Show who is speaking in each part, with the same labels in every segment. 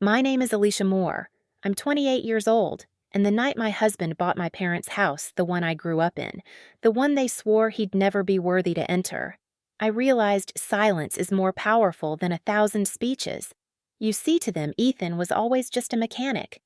Speaker 1: My name is Alicia Moore. I'm 28 years old, and the night my husband bought my parents' house, the one I grew up in, the one they swore he'd never be worthy to enter, I realized silence is more powerful than 1,000 speeches. You see, to them, Ethan was always just a mechanic.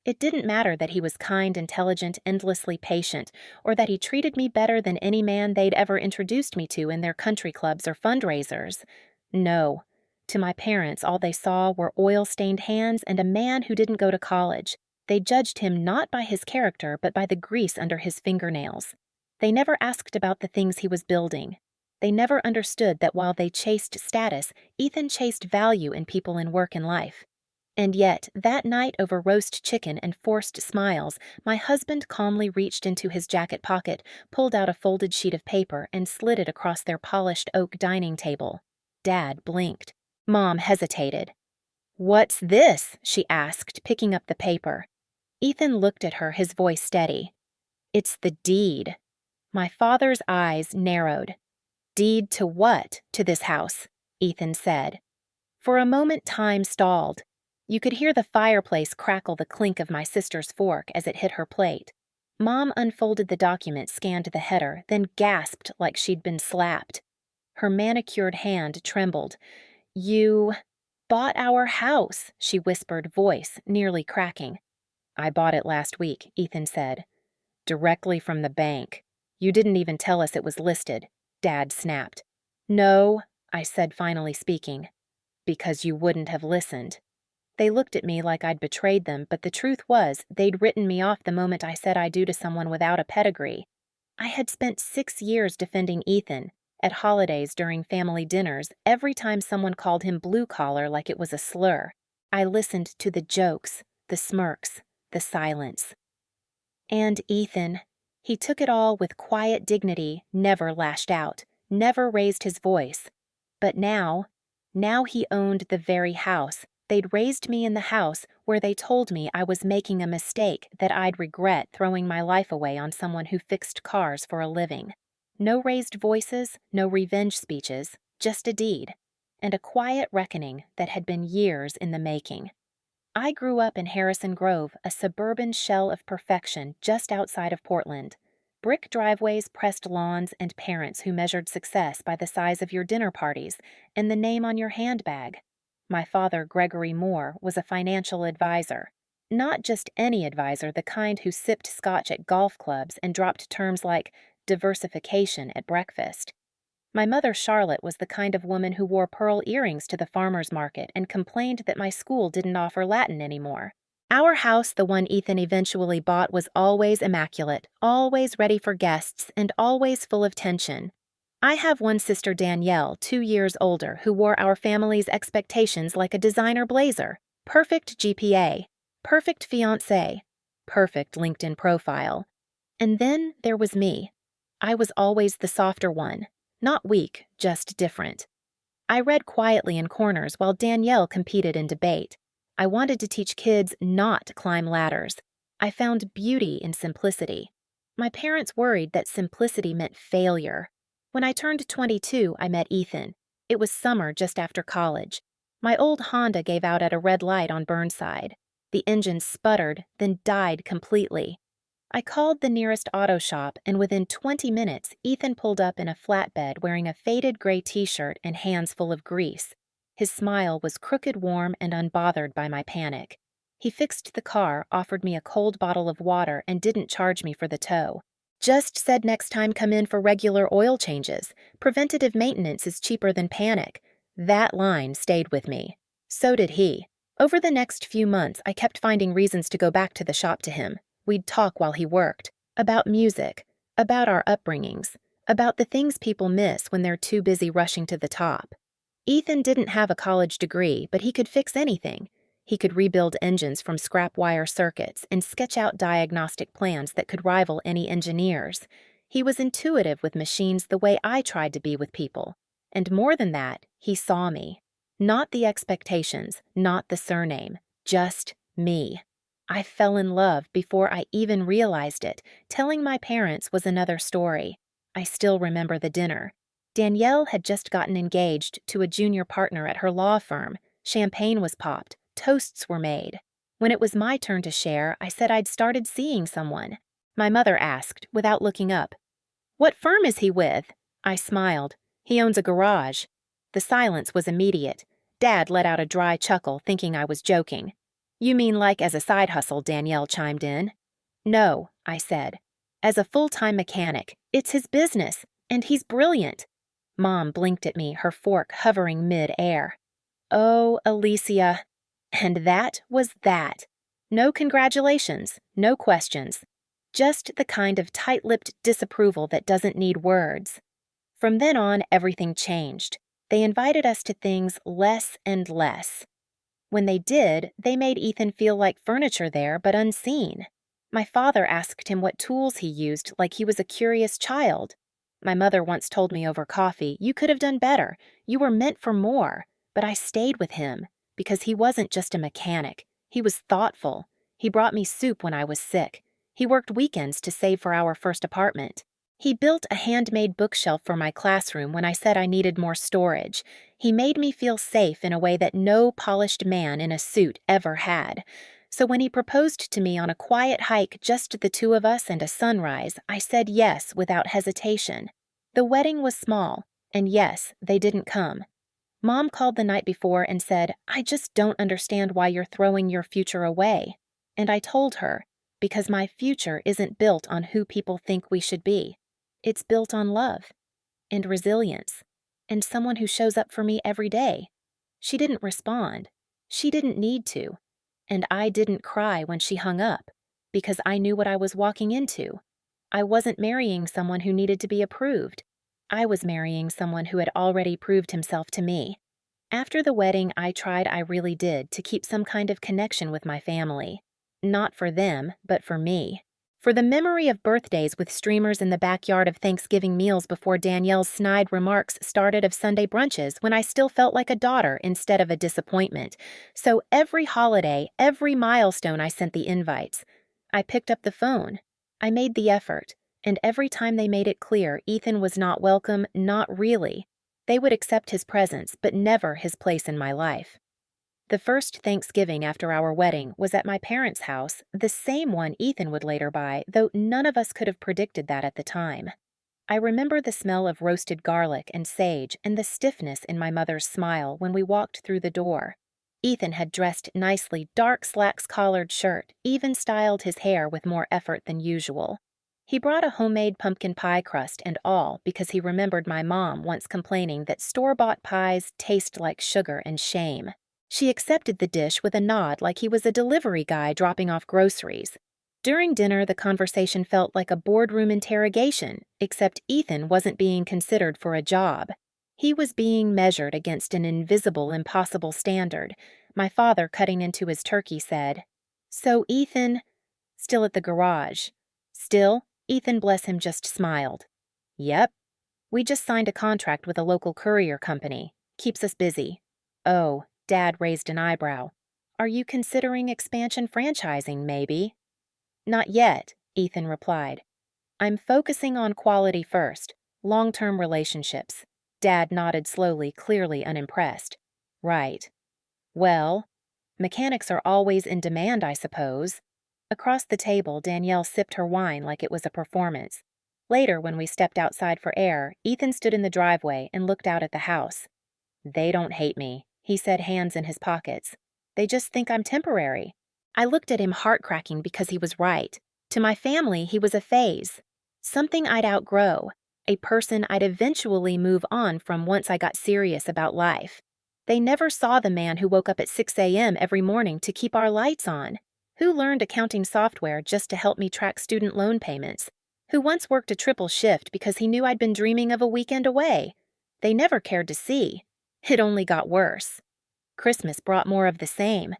Speaker 1: It didn't matter that he was kind, intelligent, endlessly patient, or that he treated me better than any man they'd ever introduced me to in their country clubs or fundraisers. No. To my parents, all they saw were oil-stained hands and a man who didn't go to college. They judged him not by his character, but by the grease under his fingernails. They never asked about the things he was building. They never understood that while they chased status, Ethan chased value in people in work and life. And yet, that night over roast chicken and forced smiles, my husband calmly reached into his jacket pocket, pulled out a folded sheet of paper, and slid it across their polished oak dining table. Dad blinked. Mom hesitated. "What's this?" she asked, picking up the paper. Ethan looked at her, his voice steady. "It's the deed." My father's eyes narrowed. "Deed to what? To this house?" Ethan said. For a moment, time stalled. You could hear the fireplace crackle the clink of my sister's fork as it hit her plate. Mom unfolded the document, scanned the header, then gasped like she'd been slapped. Her manicured hand trembled. "You bought our house," she whispered, voice nearly cracking. "I bought it last week," Ethan said. "Directly from the bank. You didn't even tell us it was listed," Dad snapped. "No," I said, finally speaking. "Because you wouldn't have listened." They looked at me like I'd betrayed them, but the truth was, they'd written me off the moment I said I do to someone without a pedigree. I had spent 6 years defending Ethan, at holidays during family dinners, every time someone called him blue-collar like it was a slur. I listened to the jokes, the smirks, the silence. And Ethan, he took it all with quiet dignity, never lashed out, never raised his voice. But now he owned the very house. They'd raised me in the house where they told me I was making a mistake that I'd regret throwing my life away on someone who fixed cars for a living. No raised voices, no revenge speeches, just a deed, and a quiet reckoning that had been years in the making. I grew up in Harrison Grove, a suburban shell of perfection just outside of Portland. Brick driveways, pressed lawns, and parents who measured success by the size of your dinner parties and the name on your handbag. My father, Gregory Moore, was a financial advisor. Not just any advisor, the kind who sipped scotch at golf clubs and dropped terms like diversification at breakfast. My mother, Charlotte, was the kind of woman who wore pearl earrings to the farmer's market and complained that my school didn't offer Latin anymore. Our house, the one Ethan eventually bought, was always immaculate, always ready for guests, and always full of tension. I have one sister, Danielle, 2 years older, who wore our family's expectations like a designer blazer. Perfect GPA, perfect fiancé, perfect LinkedIn profile. And then there was me. I was always the softer one. Not weak, just different. I read quietly in corners while Danielle competed in debate. I wanted to teach kids not to climb ladders. I found beauty in simplicity. My parents worried that simplicity meant failure. When I turned 22, I met Ethan. It was summer just after college. My old Honda gave out at a red light on Burnside. The engine sputtered, then died completely. I called the nearest auto shop, and within 20 minutes, Ethan pulled up in a flatbed wearing a faded gray t-shirt and hands full of grease. His smile was crooked, warm, and unbothered by my panic. He fixed the car, offered me a cold bottle of water, and didn't charge me for the tow. Just said next time come in for regular oil changes. Preventative maintenance is cheaper than panic. That line stayed with me. So did he. Over the next few months, I kept finding reasons to go back to the shop to him. We'd talk while he worked. About music. About our upbringings. About the things people miss when they're too busy rushing to the top. Ethan didn't have a college degree, but he could fix anything. He could rebuild engines from scrap wire circuits and sketch out diagnostic plans that could rival any engineer's. He was intuitive with machines the way I tried to be with people. And more than that, he saw me. Not the expectations, not the surname, just me. I fell in love before I even realized it. Telling my parents was another story. I still remember the dinner. Danielle had just gotten engaged to a junior partner at her law firm. Champagne was popped. Toasts were made. When it was my turn to share, I said I'd started seeing someone. My mother asked, without looking up, "What firm is he with?" I smiled. "He owns a garage." The silence was immediate. Dad let out a dry chuckle, thinking I was joking. "You mean like as a side hustle," Danielle chimed in. "No," I said. "As a full-time mechanic. It's his business, and he's brilliant." Mom blinked at me, her fork hovering mid-air. Oh, Alicia. And that was that. No congratulations, no questions. Just the kind of tight-lipped disapproval that doesn't need words. From then on, everything changed. They invited us to things less and less. When they did, they made Ethan feel like furniture there, but unseen. My father asked him what tools he used, like he was a curious child. My mother once told me over coffee, "You could have done better. You were meant for more." But I stayed with him, because he wasn't just a mechanic. He was thoughtful. He brought me soup when I was sick. He worked weekends to save for our first apartment. He built a handmade bookshelf for my classroom when I said I needed more storage. He made me feel safe in a way that no polished man in a suit ever had. So when he proposed to me on a quiet hike, just the two of us and a sunrise, I said yes without hesitation. The wedding was small, and yes, they didn't come. Mom called the night before and said, "I just don't understand why you're throwing your future away." And I told her, because my future isn't built on who people think we should be. It's built on love and resilience and someone who shows up for me every day. She didn't respond. She didn't need to. And I didn't cry when she hung up, because I knew what I was walking into. I wasn't marrying someone who needed to be approved. I was marrying someone who had already proved himself to me. After the wedding, I really did, to keep some kind of connection with my family. Not for them, but for me. For the memory of birthdays with streamers in the backyard of Thanksgiving meals before Danielle's snide remarks started of Sunday brunches when I still felt like a daughter instead of a disappointment. So every holiday, every milestone, I sent the invites. I picked up the phone. I made the effort. And every time they made it clear Ethan was not welcome, not really. They would accept his presence, but never his place in my life. The first Thanksgiving after our wedding was at my parents' house, the same one Ethan would later buy, though none of us could have predicted that at the time. I remember the smell of roasted garlic and sage and the stiffness in my mother's smile when we walked through the door. Ethan had dressed nicely, dark slacks collared shirt, even styled his hair with more effort than usual. He brought a homemade pumpkin pie crust and all because he remembered my mom once complaining that store-bought pies taste like sugar and shame. She accepted the dish with a nod like he was a delivery guy dropping off groceries. During dinner, the conversation felt like a boardroom interrogation, except Ethan wasn't being considered for a job. He was being measured against an invisible, impossible standard. My father, cutting into his turkey, said, "So Ethan, still at the garage." "Still?" Ethan, bless him, just smiled. "Yep. We just signed a contract with a local courier company. Keeps us busy." "Oh." Dad raised an eyebrow. "Are you considering expansion franchising, maybe?" "Not yet," Ethan replied. "I'm focusing on quality first, long-term relationships." Dad nodded slowly, clearly unimpressed. "Right. Well, mechanics are always in demand, I suppose." Across the table, Danielle sipped her wine like it was a performance. Later, when we stepped outside for air, Ethan stood in the driveway and looked out at the house. "They don't hate me," he said, hands in his pockets. "They just think I'm temporary." I looked at him heart-cracking because he was right. To my family, he was a phase. Something I'd outgrow. A person I'd eventually move on from once I got serious about life. They never saw the man who woke up at 6 a.m. every morning to keep our lights on. Who learned accounting software just to help me track student loan payments. Who once worked a triple shift because he knew I'd been dreaming of a weekend away. They never cared to see. It only got worse. Christmas brought more of the same.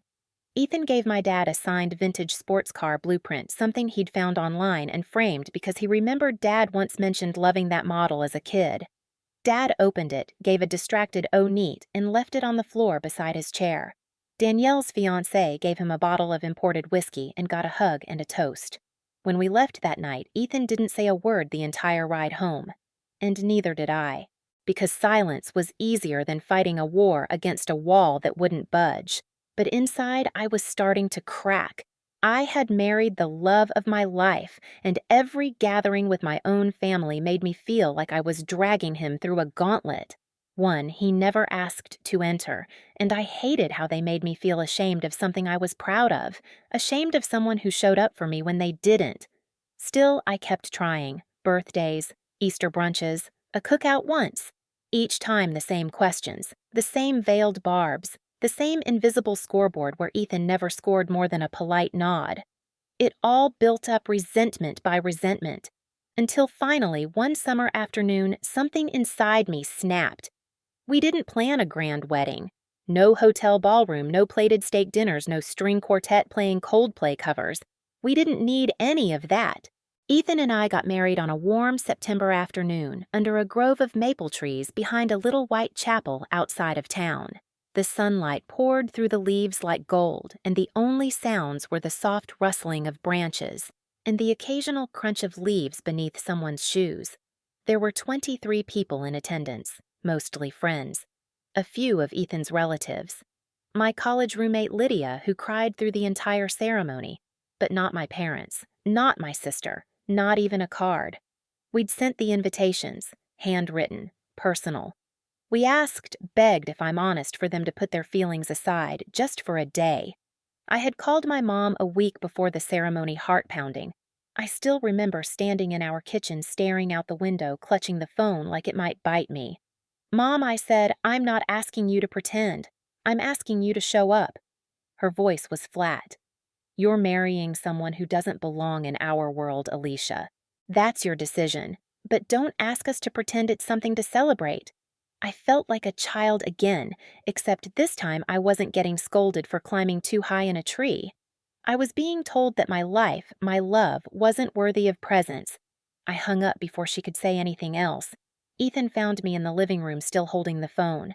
Speaker 1: Ethan gave my dad a signed vintage sports car blueprint, something he'd found online and framed because he remembered Dad once mentioned loving that model as a kid. Dad opened it, gave a distracted "oh neat," and left it on the floor beside his chair. Danielle's fiancé gave him a bottle of imported whiskey and got a hug and a toast. When we left that night, Ethan didn't say a word the entire ride home. And neither did I. Because silence was easier than fighting a war against a wall that wouldn't budge. But inside, I was starting to crack. I had married the love of my life, and every gathering with my own family made me feel like I was dragging him through a gauntlet. One he never asked to enter, and I hated how they made me feel ashamed of something I was proud of, ashamed of someone who showed up for me when they didn't. Still, I kept trying. Birthdays, Easter brunches, a cookout once. Each time the same questions, the same veiled barbs, the same invisible scoreboard where Ethan never scored more than a polite nod. It all built up resentment by resentment, until finally, one summer afternoon, something inside me snapped. We didn't plan a grand wedding. No hotel ballroom, no plated steak dinners, no string quartet playing Coldplay covers. We didn't need any of that. Ethan and I got married on a warm September afternoon under a grove of maple trees behind a little white chapel outside of town. The sunlight poured through the leaves like gold, and the only sounds were the soft rustling of branches and the occasional crunch of leaves beneath someone's shoes. There were 23 people in attendance, mostly friends. A few of Ethan's relatives. My college roommate Lydia, who cried through the entire ceremony, but not my parents, not my sister, not even a card. We'd sent the invitations, handwritten, personal. We asked, begged if I'm honest, for them to put their feelings aside, just for a day. I had called my mom a week before the ceremony, heart-pounding. I still remember standing in our kitchen staring out the window, clutching the phone like it might bite me. "Mom," I said, "I'm not asking you to pretend. I'm asking you to show up." Her voice was flat. "You're marrying someone who doesn't belong in our world, Alicia. That's your decision. But don't ask us to pretend it's something to celebrate." I felt like a child again, except this time I wasn't getting scolded for climbing too high in a tree. I was being told that my life, my love, wasn't worthy of presents. I hung up before she could say anything else. Ethan found me in the living room still holding the phone.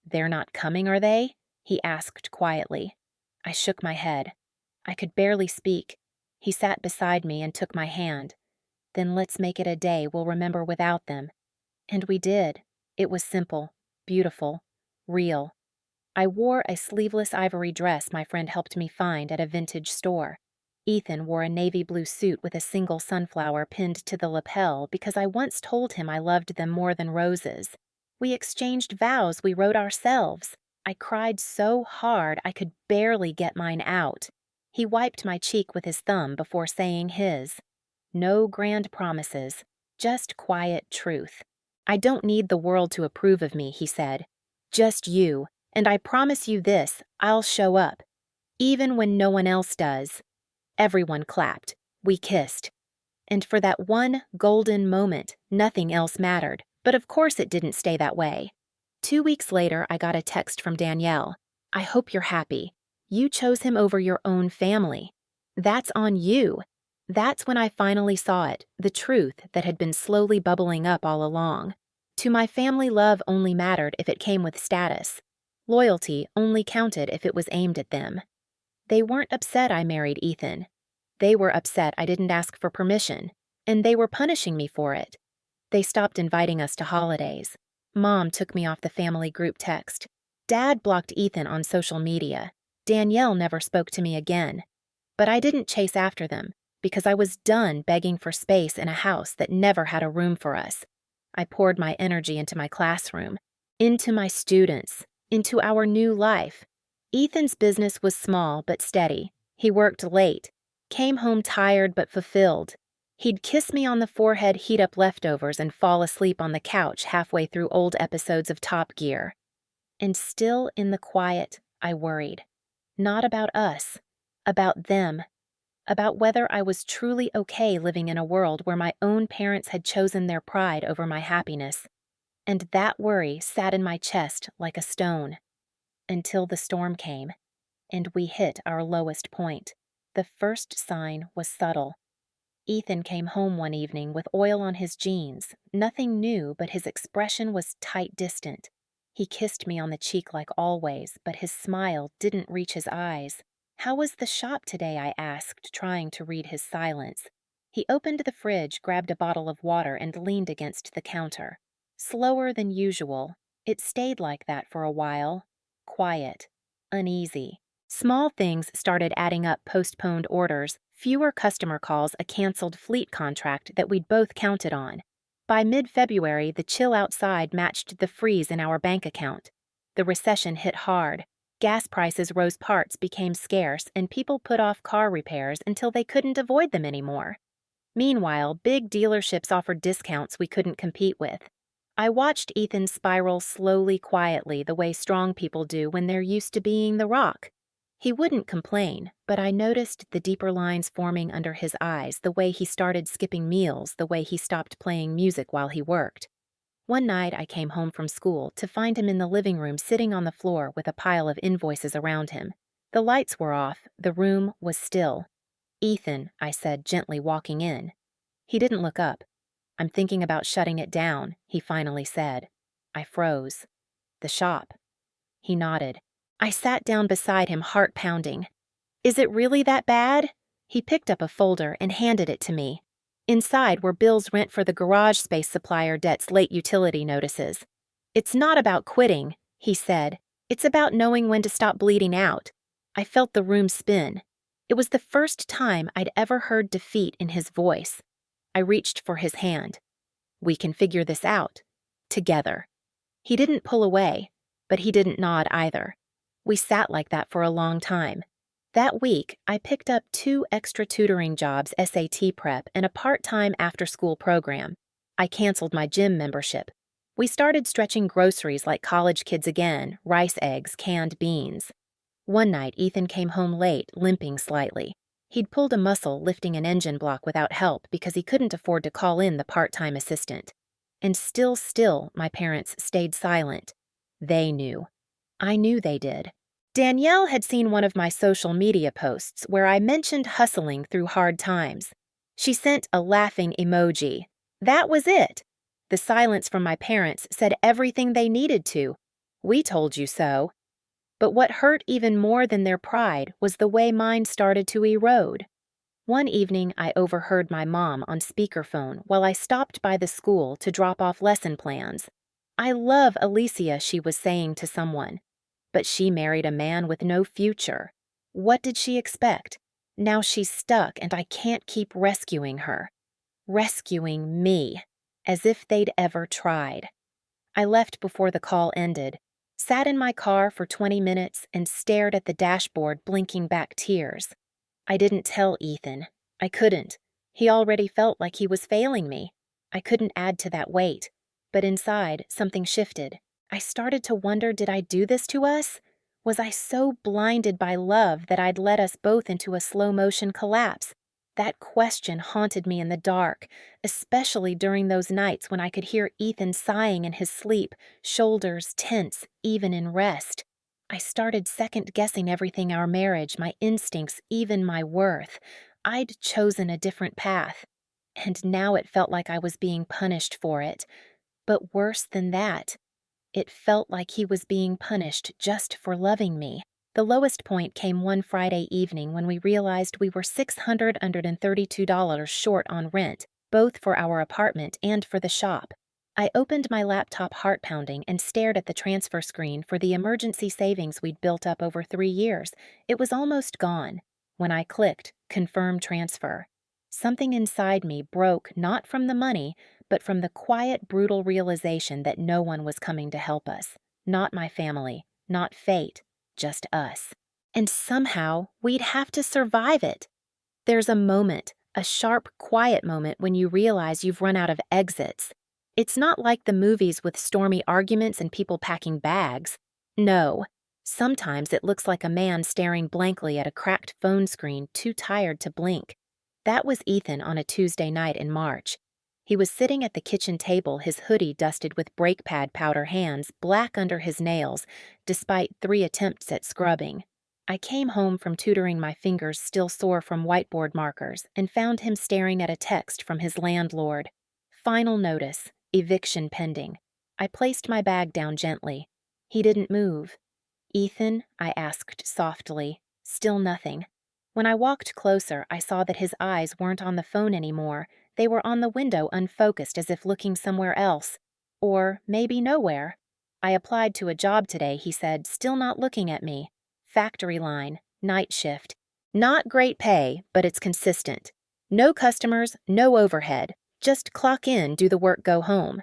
Speaker 1: "They're not coming, are they?" he asked quietly. I shook my head. I could barely speak. He sat beside me and took my hand. "Then let's make it a day we'll remember without them." And we did. It was simple, beautiful, real. I wore a sleeveless ivory dress my friend helped me find at a vintage store. Ethan wore a navy blue suit with a single sunflower pinned to the lapel because I once told him I loved them more than roses. We exchanged vows we wrote ourselves. I cried so hard I could barely get mine out. He wiped my cheek with his thumb before saying his. "No grand promises, just quiet truth. I don't need the world to approve of me," he said. "Just you, and I promise you this, I'll show up. Even when no one else does." Everyone clapped. We kissed. And for that one golden moment, nothing else mattered. But of course it didn't stay that way. 2 weeks later, I got a text from Danielle. "I hope you're happy. You chose him over your own family. That's on you." That's when I finally saw it, the truth that had been slowly bubbling up all along. To my family, love only mattered if it came with status. Loyalty only counted if it was aimed at them. They weren't upset I married Ethan. They were upset I didn't ask for permission, and they were punishing me for it. They stopped inviting us to holidays. Mom took me off the family group text. Dad blocked Ethan on social media. Danielle never spoke to me again. But I didn't chase after them, because I was done begging for space in a house that never had a room for us. I poured my energy into my classroom, into my students, into our new life. Ethan's business was small but steady. He worked late, came home tired but fulfilled. He'd kiss me on the forehead, heat up leftovers, and fall asleep on the couch halfway through old episodes of Top Gear. And still in the quiet, I worried. Not about us, about them. About whether I was truly okay living in a world where my own parents had chosen their pride over my happiness. And that worry sat in my chest like a stone. Until the storm came, and we hit our lowest point. The first sign was subtle. Ethan came home one evening with oil on his jeans, nothing new, but his expression was tight distant. He kissed me on the cheek like always, but his smile didn't reach his eyes. "How was the shop today?" I asked, trying to read his silence. He opened the fridge, grabbed a bottle of water, and leaned against the counter. Slower than usual. It stayed like that for a while. Quiet. Uneasy. Small things started adding up: postponed orders, fewer customer calls, a canceled fleet contract that we'd both counted on. By mid-February, the chill outside matched the freeze in our bank account. The recession hit hard. Gas prices rose, parts became scarce, and people put off car repairs until they couldn't avoid them anymore. Meanwhile, big dealerships offered discounts we couldn't compete with. I watched Ethan spiral slowly, quietly, the way strong people do when they're used to being the rock. He wouldn't complain, but I noticed the deeper lines forming under his eyes, the way he started skipping meals, the way he stopped playing music while he worked. One night I came home from school to find him in the living room sitting on the floor with a pile of invoices around him. The lights were off, the room was still. "Ethan," I said, gently walking in. He didn't look up. "I'm thinking about shutting it down," he finally said. I froze. "The shop?" He nodded. I sat down beside him, heart pounding. "Is it really that bad?" He picked up a folder and handed it to me. Inside were bills, rent for the garage space, supplier debts, late utility notices. "It's not about quitting," he said. "It's about knowing when to stop bleeding out." I felt the room spin. It was the first time I'd ever heard defeat in his voice. I reached for his hand. "We can figure this out. Together." He didn't pull away, but he didn't nod either. We sat like that for a long time. That week, I picked up 2 extra tutoring jobs, SAT prep, and a part-time after-school program. I canceled my gym membership. We started stretching groceries like college kids again: rice, eggs, canned beans. One night, Ethan came home late, limping slightly. He'd pulled a muscle lifting an engine block without help because he couldn't afford to call in the part-time assistant. And still, my parents stayed silent. They knew. I knew they did. Danielle had seen one of my social media posts where I mentioned hustling through hard times. She sent a laughing emoji. That was it. The silence from my parents said everything they needed to. "We told you so." But what hurt even more than their pride was the way mine started to erode. One evening, I overheard my mom on speakerphone while I stopped by the school to drop off lesson plans. "I love Alicia," she was saying to someone. "But she married a man with no future. What did she expect? Now she's stuck and I can't keep rescuing her." Rescuing me. As if they'd ever tried. I left before the call ended, sat in my car for 20 minutes and stared at the dashboard, blinking back tears. I didn't tell Ethan. I couldn't. He already felt like he was failing me. I couldn't add to that weight. But inside, something shifted. I started to wonder, did I do this to us? Was I so blinded by love that I'd led us both into a slow-motion collapse? That question haunted me in the dark, especially during those nights when I could hear Ethan sighing in his sleep, shoulders tense even in rest. I started second-guessing everything: our marriage, my instincts, even my worth. I'd chosen a different path, and now it felt like I was being punished for it. But worse than that, it felt like he was being punished just for loving me. The lowest point came one Friday evening when we realized we were $632 short on rent, both for our apartment and for the shop. I opened my laptop, heart pounding, and stared at the transfer screen for the emergency savings we'd built up over 3 years. It was almost gone. When I clicked confirm transfer, something inside me broke, not from the money, but from the quiet, brutal realization that no one was coming to help us. Not my family, not fate, just us. And somehow, we'd have to survive it. There's a moment, a sharp, quiet moment when you realize you've run out of exits. It's not like the movies with stormy arguments and people packing bags. No. Sometimes it looks like a man staring blankly at a cracked phone screen, too tired to blink. That was Ethan on a Tuesday night in March. He was sitting at the kitchen table, his hoodie dusted with brake pad powder, hands black under his nails, despite 3 attempts at scrubbing. I came home from tutoring, my fingers still sore from whiteboard markers, and found him staring at a text from his landlord. Final notice, eviction pending. I placed my bag down gently. He didn't move. "Ethan?" I asked softly. Still nothing. When I walked closer, I saw that his eyes weren't on the phone anymore. They were on the window, unfocused, as if looking somewhere else. Or maybe nowhere. "I applied to a job today," he said, still not looking at me. "Factory line. Night shift. Not great pay, but it's consistent. No customers, no overhead. Just clock in, do the work, go home.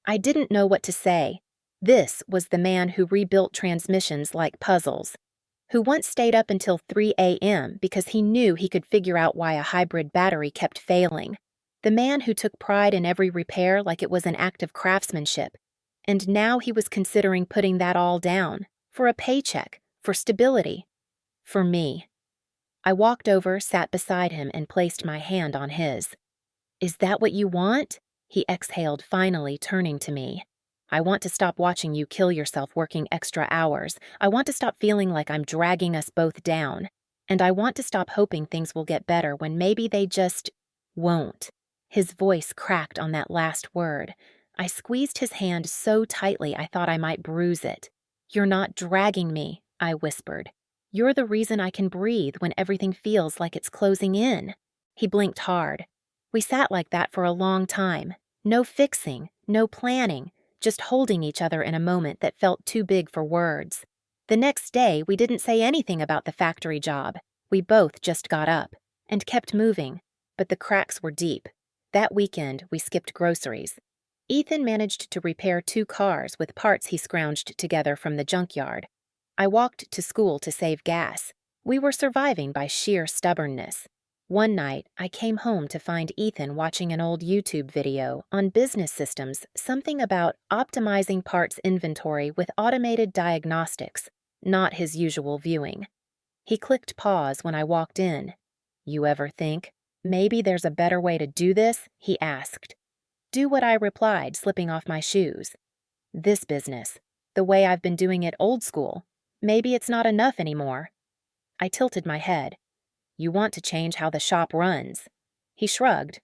Speaker 1: I didn't know what to say. This was the man who rebuilt transmissions like puzzles, who once stayed up until 3 a.m. because he knew he could figure out why a hybrid battery kept failing. The man who took pride in every repair like it was an act of craftsmanship. And now he was considering putting that all down, for a paycheck, for stability, for me. I walked over, sat beside him, and placed my hand on his. "Is that what you want?" He exhaled, finally turning to me. "I want to stop watching you kill yourself working extra hours. I want to stop feeling like I'm dragging us both down. And I want to stop hoping things will get better when maybe they just won't." His voice cracked on that last word. I squeezed his hand so tightly I thought I might bruise it. "You're not dragging me," I whispered. "You're the reason I can breathe when everything feels like it's closing in." He blinked hard. We sat like that for a long time. No fixing, no planning, just holding each other in a moment that felt too big for words. The next day, we didn't say anything about the factory job. We both just got up and kept moving, but the cracks were deep. That weekend, we skipped groceries. Ethan managed to repair 2 cars with parts he scrounged together from the junkyard. I walked to school to save gas. We were surviving by sheer stubbornness. One night, I came home to find Ethan watching an old YouTube video on business systems, something about optimizing parts inventory with automated diagnostics, not his usual viewing. He clicked pause when I walked in. "You ever think, maybe there's a better way to do this?" he asked. "Do what?" I replied, slipping off my shoes. "This business, the way I've been doing it old school. Maybe it's not enough anymore." I tilted my head. "You want to change how the shop runs." He shrugged.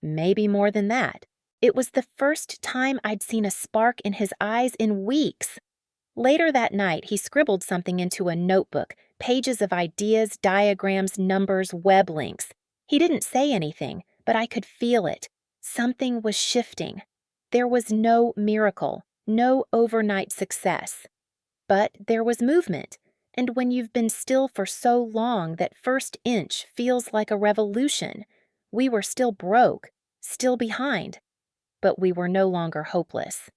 Speaker 1: "Maybe more than that." It was the first time I'd seen a spark in his eyes in weeks. Later that night, he scribbled something into a notebook, pages of ideas, diagrams, numbers, web links. He didn't say anything, but I could feel it. Something was shifting. There was no miracle, no overnight success. But there was movement. And when you've been still for so long, that first inch feels like a revolution. We were still broke, still behind, but we were no longer hopeless.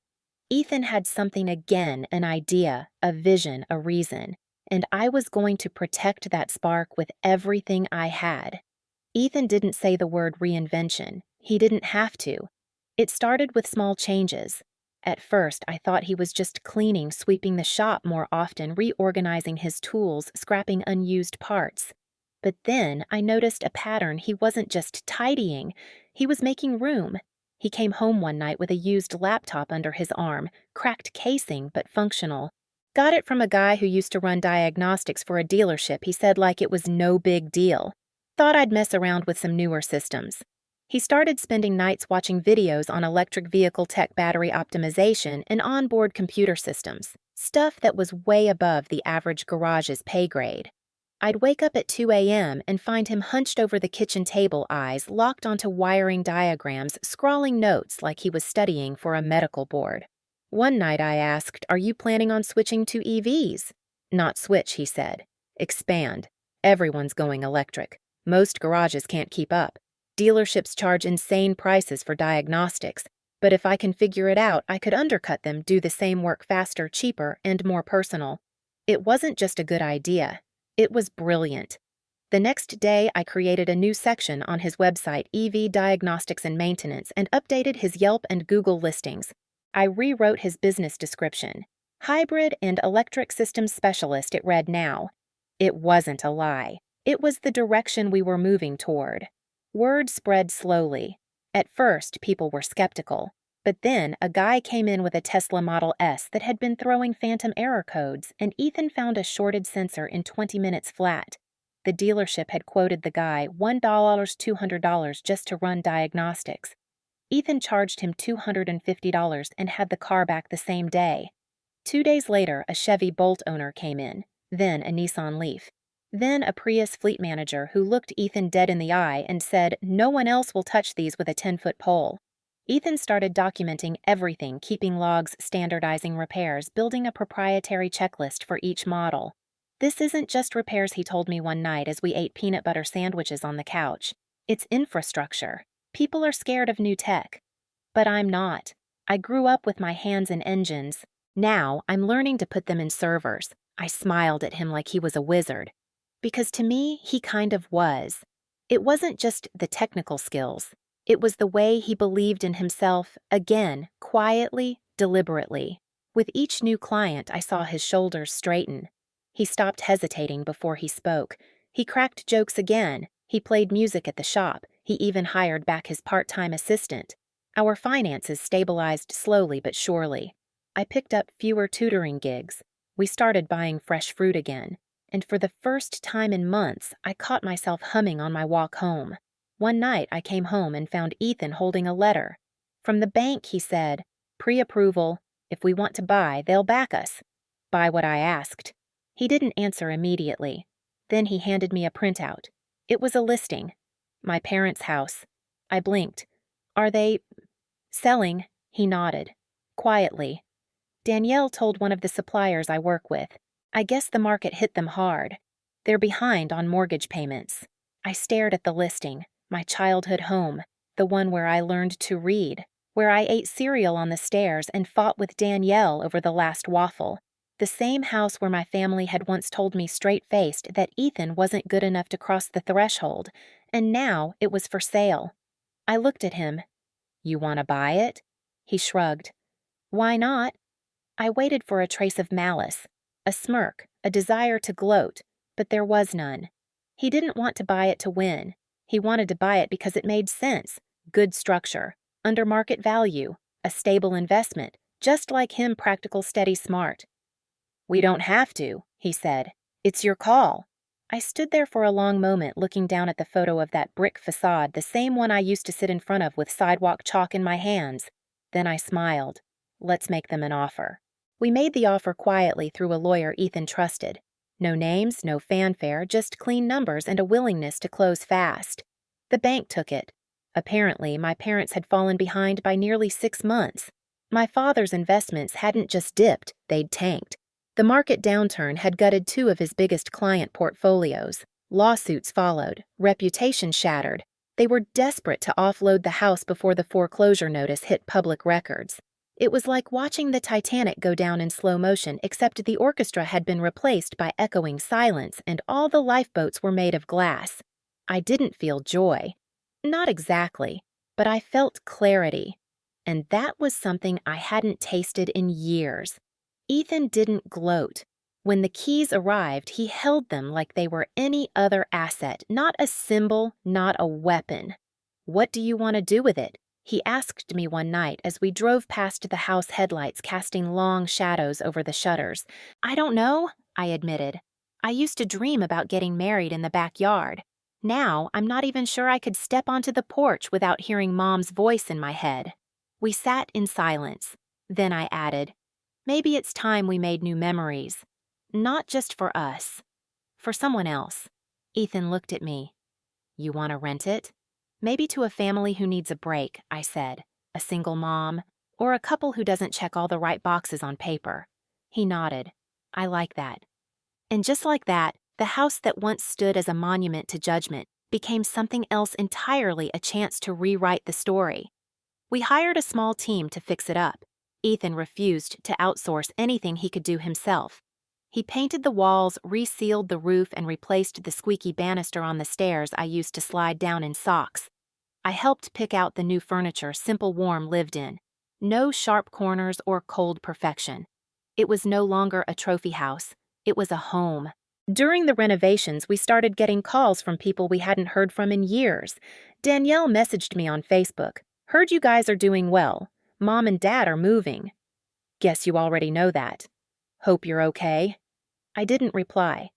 Speaker 1: Ethan had something again, an idea, a vision, a reason, and I was going to protect that spark with everything I had. Ethan didn't say the word reinvention. He didn't have to. It started with small changes. At first, I thought he was just cleaning, sweeping the shop more often, reorganizing his tools, scrapping unused parts. But then I noticed a pattern. He wasn't just tidying, he was making room. He came home one night with a used laptop under his arm, cracked casing but functional. "Got it from a guy who used to run diagnostics for a dealership," he said, like it was no big deal. "Thought I'd mess around with some newer systems." He started spending nights watching videos on electric vehicle tech, battery optimization, and onboard computer systems, stuff that was way above the average garage's pay grade. I'd wake up at 2 a.m. and find him hunched over the kitchen table, eyes locked onto wiring diagrams, scrawling notes like he was studying for a medical board. One night I asked, "Are you planning on switching to EVs?" "Not switch," he said. "Expand. Everyone's going electric. Most garages can't keep up. Dealerships charge insane prices for diagnostics, but if I can figure it out, I could undercut them, do the same work faster, cheaper, and more personal." It wasn't just a good idea. It was brilliant. The next day, I created a new section on his website, EV Diagnostics and Maintenance, and updated his Yelp and Google listings. I rewrote his business description. Hybrid and electric systems specialist, it read now. It wasn't a lie. It was the direction we were moving toward. Word spread slowly. At first, people were skeptical. But then, a guy came in with a Tesla Model S that had been throwing phantom error codes, and Ethan found a shorted sensor in 20 minutes flat. The dealership had quoted the guy $1, $200 just to run diagnostics. Ethan charged him $250 and had the car back the same day. 2 days later, a Chevy Bolt owner came in, then a Nissan Leaf. Then a Prius fleet manager who looked Ethan dead in the eye and said, "No one else will touch these with a 10-foot pole." Ethan started documenting everything, keeping logs, standardizing repairs, building a proprietary checklist for each model. This isn't just repairs, he told me one night as we ate peanut butter sandwiches on the couch. It's infrastructure. People are scared of new tech. But I'm not. I grew up with my hands in engines. Now I'm learning to put them in servers. I smiled at him like he was a wizard. Because to me, he kind of was. It wasn't just the technical skills. It was the way he believed in himself, again, quietly, deliberately. With each new client, I saw his shoulders straighten. He stopped hesitating before he spoke. He cracked jokes again. He played music at the shop. He even hired back his part-time assistant. Our finances stabilized slowly but surely. I picked up fewer tutoring gigs. We started buying fresh fruit again. And for the first time in months, I caught myself humming on my walk home. One night, I came home and found Ethan holding a letter. From the bank, he said, "Pre-approval. If we want to buy, they'll back us." Buy what I asked. He didn't answer immediately. Then he handed me a printout. It was a listing. My parents' house. I blinked. "Are they selling?" He nodded. Quietly. "Danielle told one of the suppliers I work with. I guess the market hit them hard. They're behind on mortgage payments." I stared at the listing, my childhood home, the one where I learned to read, where I ate cereal on the stairs and fought with Danielle over the last waffle. The same house where my family had once told me straight-faced that Ethan wasn't good enough to cross the threshold, and now it was for sale. I looked at him. "You want to buy it?" He shrugged. "Why not?" I waited for a trace of malice, a smirk, a desire to gloat, but there was none. He didn't want to buy it to win. He wanted to buy it because it made sense, good structure, under market value, a stable investment, just like him, practical, steady, smart. "We don't have to," he said. "It's your call." I stood there for a long moment looking down at the photo of that brick facade, the same one I used to sit in front of with sidewalk chalk in my hands. Then I smiled. "Let's make them an offer." We made the offer quietly through a lawyer Ethan trusted. No names, no fanfare, just clean numbers and a willingness to close fast. The bank took it. Apparently, my parents had fallen behind by nearly 6 months. My father's investments hadn't just dipped, they'd tanked. The market downturn had gutted 2 of his biggest client portfolios. Lawsuits followed, reputation shattered. They were desperate to offload the house before the foreclosure notice hit public records. It was like watching the Titanic go down in slow motion, except the orchestra had been replaced by echoing silence and all the lifeboats were made of glass. I didn't feel joy. Not exactly, but I felt clarity. And that was something I hadn't tasted in years. Ethan didn't gloat. When the keys arrived, he held them like they were any other asset, not a symbol, not a weapon. "What do you want to do with it?" he asked me one night as we drove past the house headlights casting long shadows over the shutters. "I don't know," I admitted. "I used to dream about getting married in the backyard. Now I'm not even sure I could step onto the porch without hearing Mom's voice in my head." We sat in silence. Then I added, "Maybe it's time we made new memories. Not just for us. For someone else." Ethan looked at me. "You want to rent it?" "Maybe to a family who needs a break," I said. "A single mom, or a couple who doesn't check all the right boxes on paper." He nodded. "I like that." And just like that, the house that once stood as a monument to judgment became something else entirely, a chance to rewrite the story. We hired a small team to fix it up. Ethan refused to outsource anything he could do himself. He painted the walls, resealed the roof, and replaced the squeaky banister on the stairs I used to slide down in socks. I helped pick out the new furniture Simple Warm lived in. No sharp corners or cold perfection. It was no longer a trophy house. It was a home. During the renovations, we started getting calls from people we hadn't heard from in years. Danielle messaged me on Facebook. "Heard you guys are doing well. Mom and Dad are moving." "Guess you already know that. Hope you're okay." I didn't reply.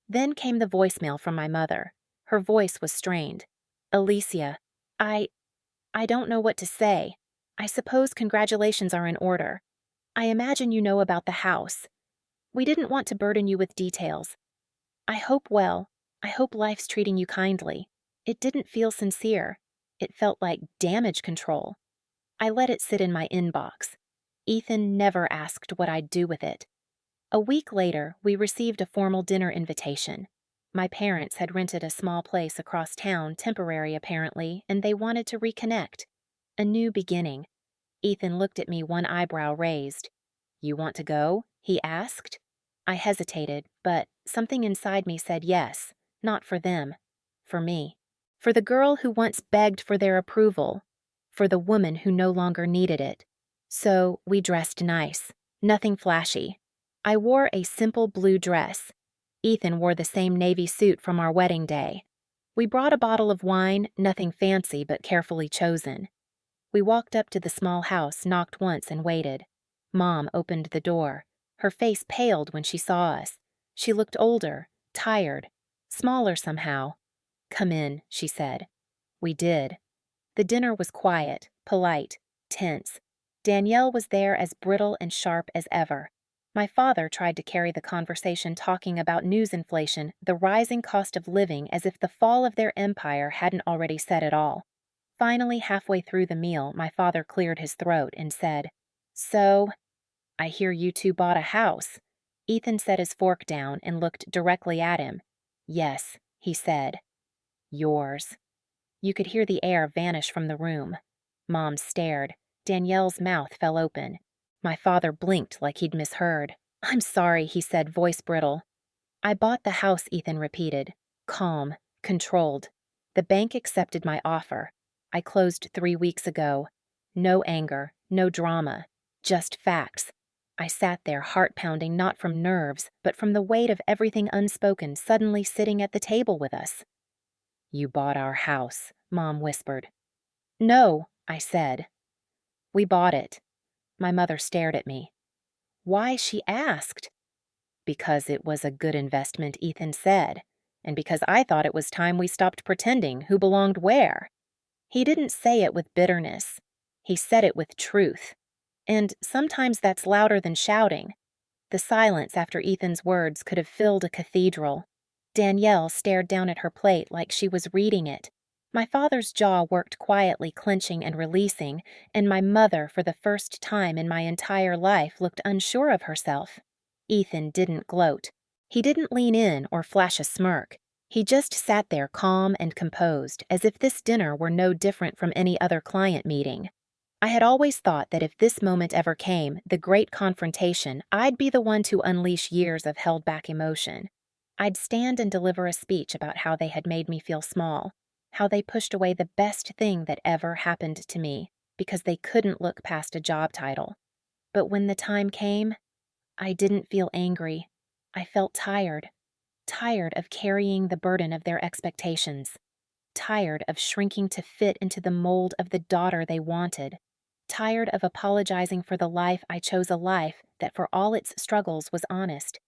Speaker 1: Then came the voicemail from my mother. Her voice was strained. "Alicia, I don't know what to say. I suppose congratulations are in order. I imagine you know about the house. We didn't want to burden you with details. I hope well. I hope life's treating you kindly." It didn't feel sincere. It felt like damage control. I let it sit in my inbox. Ethan never asked what I'd do with it. A week later, we received a formal dinner invitation. My parents had rented a small place across town, temporary apparently, and they wanted to reconnect. A new beginning. Ethan looked at me, one eyebrow raised. "You want to go?" he asked. I hesitated, but something inside me said yes, not for them, for me. For the girl who once begged for their approval, for the woman who no longer needed it. So we dressed nice, nothing flashy. I wore a simple blue dress. Ethan wore the same navy suit from our wedding day. We brought a bottle of wine, nothing fancy but carefully chosen. We walked up to the small house, knocked once, and waited. Mom opened the door. Her face paled when she saw us. She looked older, tired, smaller somehow. "Come in," she said. We did. The dinner was quiet, polite, tense. Danielle was there as brittle and sharp as ever. My father tried to carry the conversation talking about news inflation, the rising cost of living, as if the fall of their empire hadn't already said it all. Finally, halfway through the meal, my father cleared his throat and said, "So, I hear you two bought a house." Ethan set his fork down and looked directly at him. "Yes," he said. "Yours." You could hear the air vanish from the room. Mom stared. Danielle's mouth fell open. My father blinked like he'd misheard. "I'm sorry," he said, voice brittle. "I bought the house," Ethan repeated. Calm, controlled. "The bank accepted my offer. I closed 3 weeks ago. No anger, no drama, just facts." I sat there, heart pounding, not from nerves, but from the weight of everything unspoken suddenly sitting at the table with us. "You bought our house," Mom whispered. "No," I said. "We bought it." My mother stared at me. Why, she asked. "Because it was a good investment," Ethan said, "and because I thought it was time we stopped pretending who belonged where." He didn't say it with bitterness. He said it with truth. And sometimes that's louder than shouting. The silence after Ethan's words could have filled a cathedral. Danielle stared down at her plate like she was reading it. My father's jaw worked quietly, clenching and releasing, and my mother, for the first time in my entire life, looked unsure of herself. Ethan didn't gloat. He didn't lean in or flash a smirk. He just sat there calm and composed, as if this dinner were no different from any other client meeting. I had always thought that if this moment ever came, the great confrontation, I'd be the one to unleash years of held-back emotion. I'd stand and deliver a speech about how they had made me feel small, how they pushed away the best thing that ever happened to me, because they couldn't look past a job title. But when the time came, I didn't feel angry. I felt tired. Tired of carrying the burden of their expectations. Tired of shrinking to fit into the mold of the daughter they wanted. Tired of apologizing for the life I chose, a life that for all its struggles was honest.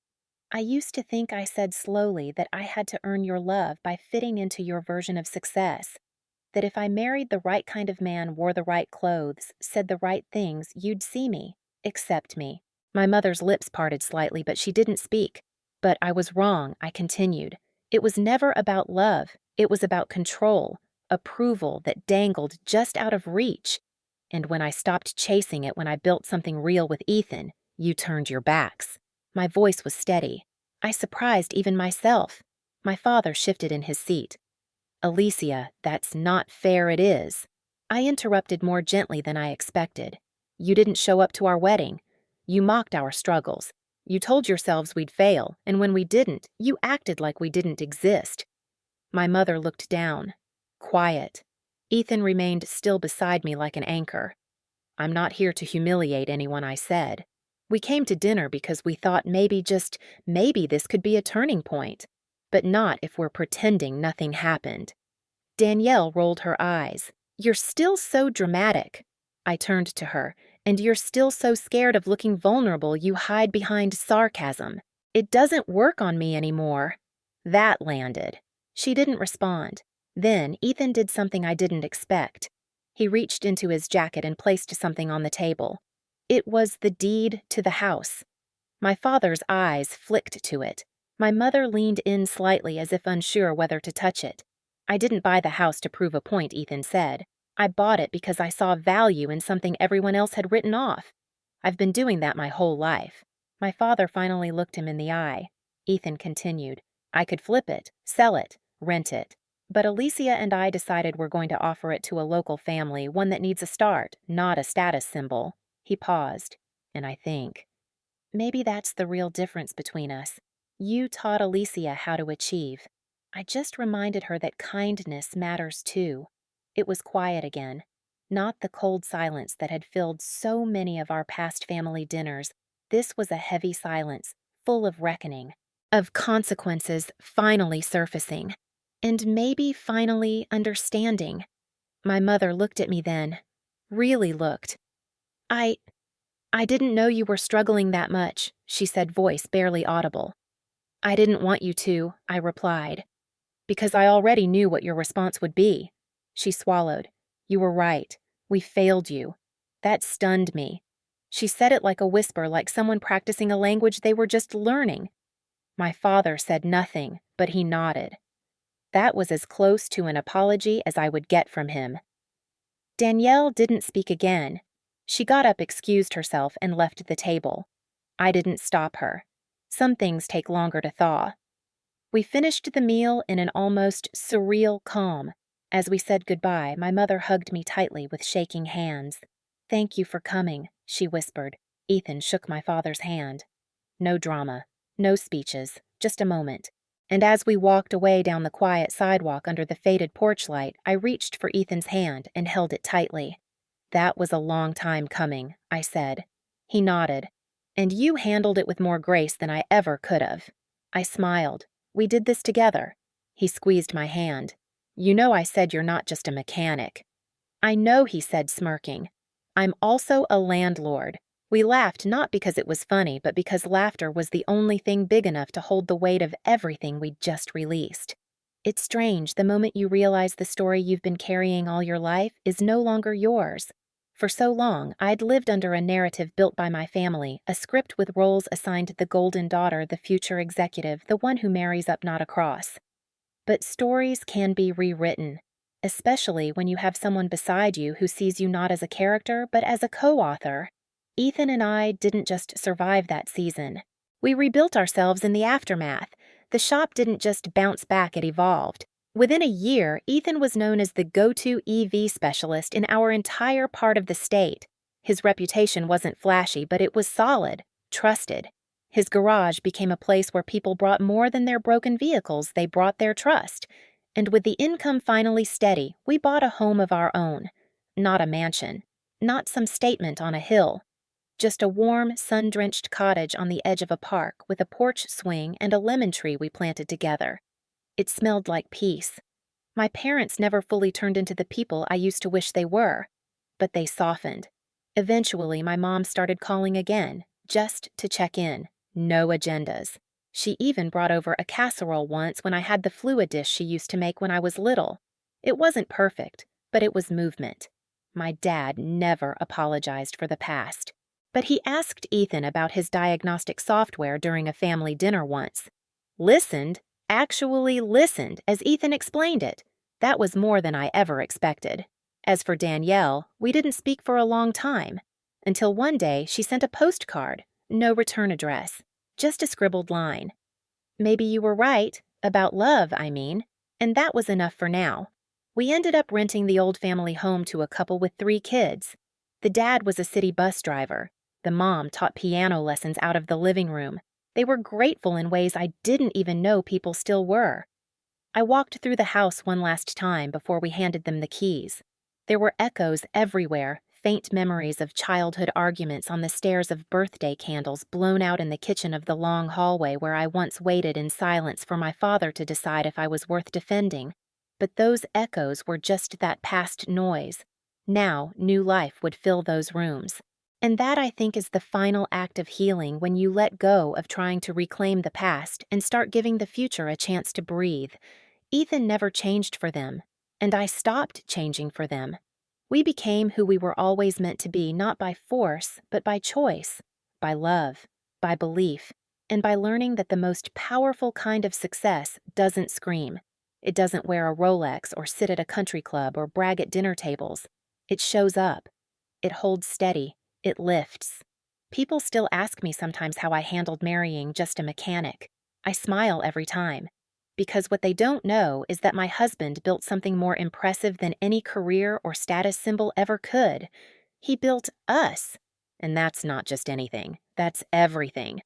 Speaker 1: I used to think I said slowly that I had to earn your love by fitting into your version of success. That if I married the right kind of man, wore the right clothes, said the right things, you'd see me, accept me. My mother's lips parted slightly, but she didn't speak. But I was wrong, I continued. It was never about love. It was about control, approval that dangled just out of reach. And when I stopped chasing it, when I built something real with Ethan, you turned your backs. My voice was steady. I surprised even myself. My father shifted in his seat. "Alicia, that's not fair, it is." I interrupted more gently than I expected. "You didn't show up to our wedding. You mocked our struggles. You told yourselves we'd fail, and when we didn't, you acted like we didn't exist." My mother looked down. Quiet. Ethan remained still beside me like an anchor. "I'm not here to humiliate anyone," I said. "We came to dinner because we thought maybe, just maybe, this could be a turning point. But not if we're pretending nothing happened." Danielle rolled her eyes. "You're still so dramatic." I turned to her. "And you're still so scared of looking vulnerable you hide behind sarcasm. It doesn't work on me anymore." That landed. She didn't respond. Then Ethan did something I didn't expect. He reached into his jacket and placed something on the table. It was the deed to the house. My father's eyes flicked to it. My mother leaned in slightly as if unsure whether to touch it. "I didn't buy the house to prove a point," Ethan said. "I bought it because I saw value in something everyone else had written off. I've been doing that my whole life. My father finally looked him in the eye. Ethan continued, I could flip it, sell it, rent it. But Alicia and I decided we're going to offer it to a local family, one that needs a start, not a status symbol. He paused, and I think, maybe that's the real difference between us. You taught Alicia how to achieve. I just reminded her that kindness matters too. It was quiet again, not the cold silence that had filled so many of our past family dinners. This was a heavy silence, full of reckoning, of consequences finally surfacing, and maybe finally understanding. My mother looked at me then, really looked. I I didn't know you were struggling that much, she said, voice barely audible. I didn't want you to, I replied, because I already knew what your response would be. She swallowed. You were right. We failed you. That stunned me. She said it like a whisper, like someone practicing a language they were just learning. My father said nothing, but he nodded. That was as close to an apology as I would get from him. Danielle didn't speak again. She got up, excused herself, and left the table. I didn't stop her. Some things take longer to thaw. We finished the meal in an almost surreal calm. As we said goodbye, my mother hugged me tightly with shaking hands. Thank you for coming, she whispered. Ethan shook my father's hand. No drama, no speeches, just a moment. And as we walked away down the quiet sidewalk under the faded porch light, I reached for Ethan's hand and held it tightly. That was a long time coming, I said. He nodded. And you handled it with more grace than I ever could have. I smiled. We did this together. He squeezed my hand. You know I said you're not just a mechanic. I know, he said, smirking. I'm also a landlord. We laughed not because it was funny, but because laughter was the only thing big enough to hold the weight of everything we'd just released. It's strange, the moment you realize the story you've been carrying all your life is no longer yours. For so long, I'd lived under a narrative built by my family, a script with roles assigned the golden daughter, the future executive, the one who marries up, not across. But stories can be rewritten, especially when you have someone beside you who sees you not as a character, but as a co-author. Ethan and I didn't just survive that season. We rebuilt ourselves in the aftermath. The shop didn't just bounce back, it evolved. Within a year, Ethan was known as the go-to EV specialist in our entire part of the state. His reputation wasn't flashy, but it was solid, trusted. His garage became a place where people brought more than their broken vehicles, they brought their trust. And with the income finally steady, we bought a home of our own. Not a mansion, not some statement on a hill. Just a warm, sun-drenched cottage on the edge of a park with a porch swing and a lemon tree we planted together. It smelled like peace. My parents never fully turned into the people I used to wish they were, but they softened. Eventually, my mom started calling again, just to check in. No agendas. She even brought over a casserole once when I had the flu, a dish she used to make when I was little. It wasn't perfect, but it was movement. My dad never apologized for the past. But he asked Ethan about his diagnostic software during a family dinner once. Listened, actually listened, as Ethan explained it. That was more than I ever expected. As for Danielle, we didn't speak for a long time. Until one day, she sent a postcard, no return address, just a scribbled line. Maybe you were right, about love, I mean, and that was enough for now. We ended up renting the old family home to a couple with 3 kids. The dad was a city bus driver. The mom taught piano lessons out of the living room. They were grateful in ways I didn't even know people still were. I walked through the house one last time before we handed them the keys. There were echoes everywhere, faint memories of childhood arguments on the stairs, of birthday candles blown out in the kitchen, of the long hallway where I once waited in silence for my father to decide if I was worth defending. But those echoes were just that past noise. Now, new life would fill those rooms. And that, I think, is the final act of healing, when you let go of trying to reclaim the past and start giving the future a chance to breathe. Ethan never changed for them, and I stopped changing for them. We became who we were always meant to be, not by force, but by choice, by love, by belief, and by learning that the most powerful kind of success doesn't scream. It doesn't wear a Rolex or sit at a country club or brag at dinner tables. It shows up. It holds steady. It lifts. People still ask me sometimes how I handled marrying just a mechanic. I smile every time. Because what they don't know is that my husband built something more impressive than any career or status symbol ever could. He built us. And that's not just anything, that's everything.